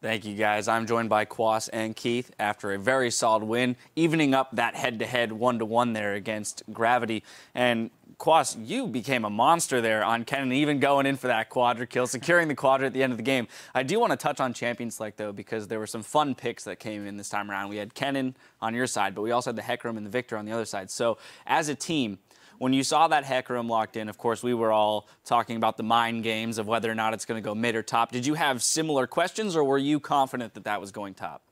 Thank you, guys. I'm joined by Quas and Keith after a very solid win, evening up that head-to-head 1-1 there against Gravity. And Quas, you became a monster there on Kennen, even going in for that quadra kill, securing the quadra at the end of the game. I do want to touch on Champion Select, though, because there were some fun picks that came in this time around. We had Kennen on your side, but we also had the Hecarim and the Victor on the other side. So as a team, when you saw that Hecarim locked in, of course, we were all talking about the mind games of whether or not it's going to go mid or top. Did you have similar questions, or were you confident that that was going top?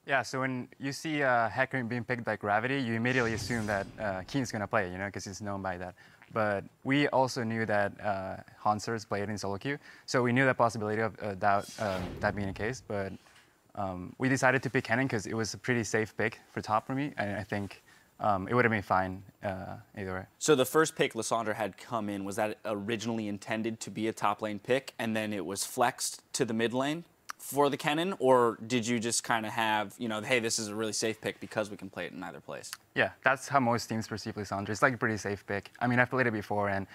Yeah, so when you see Hecarim being picked by Gravity, you immediately assume that Keen's going to play, because he's known by that. But we also knew that Hansers played in solo queue, so we knew the possibility of that being the case. But we decided to pick Kennen because it was a pretty safe pick for top for me, and I think it would have been fine either way. So the first pick Lysandra had come in, was that originally intended to be a top lane pick, and then it was flexed to the mid lane for the Kennen? Or did you just kind of have, hey, this is a really safe pick because we can play it in either place? Yeah, that's how most teams perceive Lysandra. It's like a pretty safe pick. I mean, I've played it before, and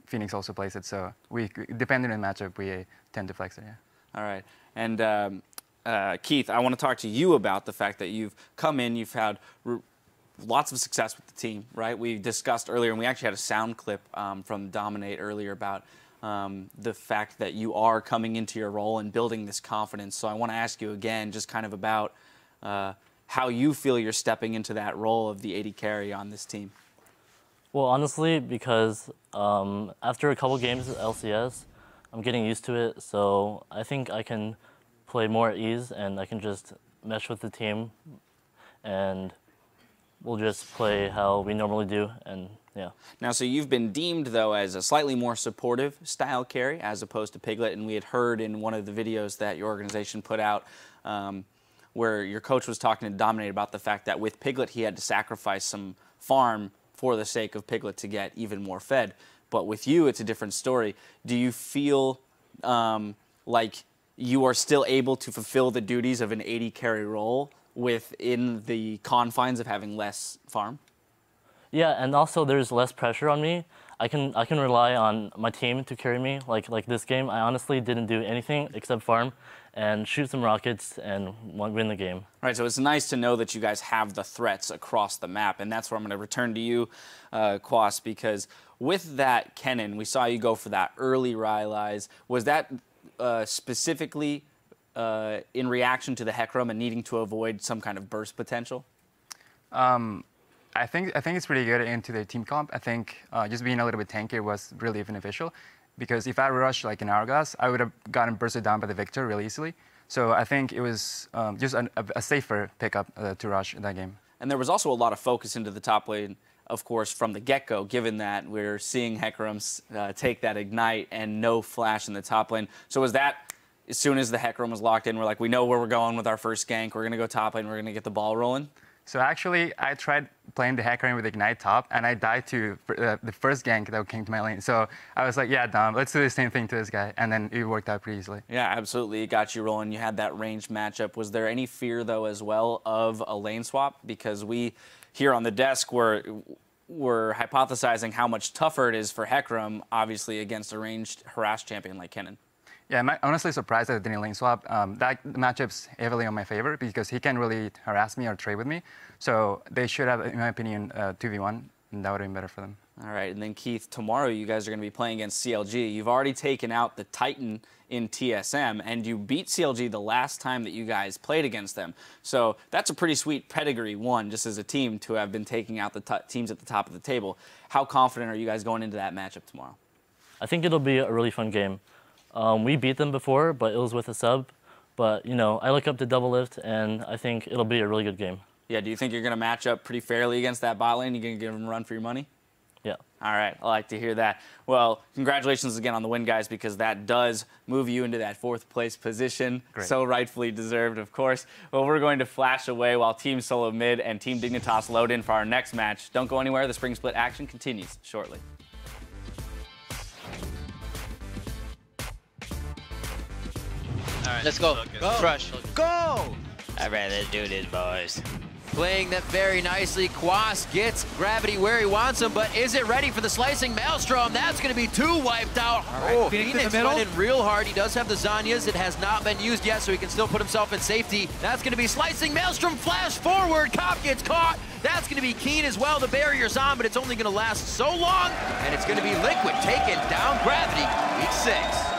Phoenix also plays it, so depending on the matchup, we tend to flex it, yeah. All right. And Keith, I want to talk to you about the fact that you've come in, you've had lots of success with the team, right? We discussed earlier, and we actually had a sound clip from Dominate earlier about the fact that you are coming into your role and building this confidence. So I want to ask you again, just kind of about how you feel you're stepping into that role of the AD carry on this team. Well, honestly, because after a couple games at LCS, I'm getting used to it. So I think I can play more at ease, and I can just mesh with the team, and we'll just play how we normally do, and yeah. Now, so you've been deemed, though, as a slightly more supportive style carry as opposed to Piglet, and we had heard in one of the videos that your organization put out where your coach was talking to Dominate about the fact that with Piglet he had to sacrifice some farm for the sake of Piglet to get even more fed. But with you, it's a different story. Do you feel like you are still able to fulfill the duties of an AD carry role within the confines of having less farm? Yeah, and also there's less pressure on me. I can rely on my team to carry me. Like this game, I honestly didn't do anything except farm and shoot some rockets and win the game. Right, so it's nice to know that you guys have the threats across the map, and that's where I'm going to return to you, Quas, because with that Kennen, we saw you go for that early Rylai's. Was that specifically in reaction to the Hecarim and needing to avoid some kind of burst potential? I think it's pretty good into the team comp. I think just being a little bit tankier was really beneficial, because if I rushed like an Hourglass, I would have gotten bursted down by the Victor really easily. So I think it was just a safer pickup to rush in that game. And there was also a lot of focus into the top lane, of course, from the get-go, given that we're seeing Hecarims take that Ignite and no flash in the top lane. So was that, as soon as the Hecarim was locked in, we're like, we know where we're going with our first gank, we're going to go top lane, we're going to get the ball rolling? So actually, I tried playing the Hecarim with Ignite top, and I died to the first gank that came to my lane. So I was like, yeah, Dom, let's do the same thing to this guy. And then it worked out pretty easily. Yeah, absolutely. It got you rolling. You had that ranged matchup. Was there any fear, though, as well, of a lane swap? Because we, here on the desk, were hypothesizing how much tougher it is for Hecarim, obviously, against a ranged harass champion like Kennen. Yeah, I'm honestly surprised that it didn't lane swap. That matchup's heavily on my favor because he can really harass me or trade with me. So they should have, in my opinion, 2v1, and that would have been better for them. All right, and then Keith, tomorrow you guys are going to be playing against CLG. You've already taken out the Titan in TSM, and you beat CLG the last time that you guys played against them. So that's a pretty sweet pedigree, one, just as a team, to have been taking out the teams at the top of the table. How confident are you guys going into that matchup tomorrow? I think it'll be a really fun game. We beat them before, but it was with a sub. But, I look up to Double Lift, and I think it'll be a really good game. Yeah, do you think you're going to match up pretty fairly against that bot lane? You're going to give them a run for your money? Yeah. All right, I like to hear that. Well, congratulations again on the win, guys, because that does move you into that 4th place position. Great. So rightfully deserved, of course. Well, we're going to flash away while Team Solo Mid and Team Dignitas load in for our next match. Don't go anywhere. The Spring Split action continues shortly. All right, let's go. Go. Crush. Go! I'd rather do this, boys. playing that very nicely. Quas gets Gravity where he wants him, but is it ready for the slicing Maelstrom? That's going to be 2 wiped out. Right, Phoenix went in real hard. He does have the Zanyas. It has not been used yet, so he can still put himself in safety. That's going to be slicing Maelstrom. Flash forward. Cop gets caught. That's going to be Keen as well. The barrier's on, but it's only going to last so long, and it's going to be Liquid taking down Gravity. Week 6.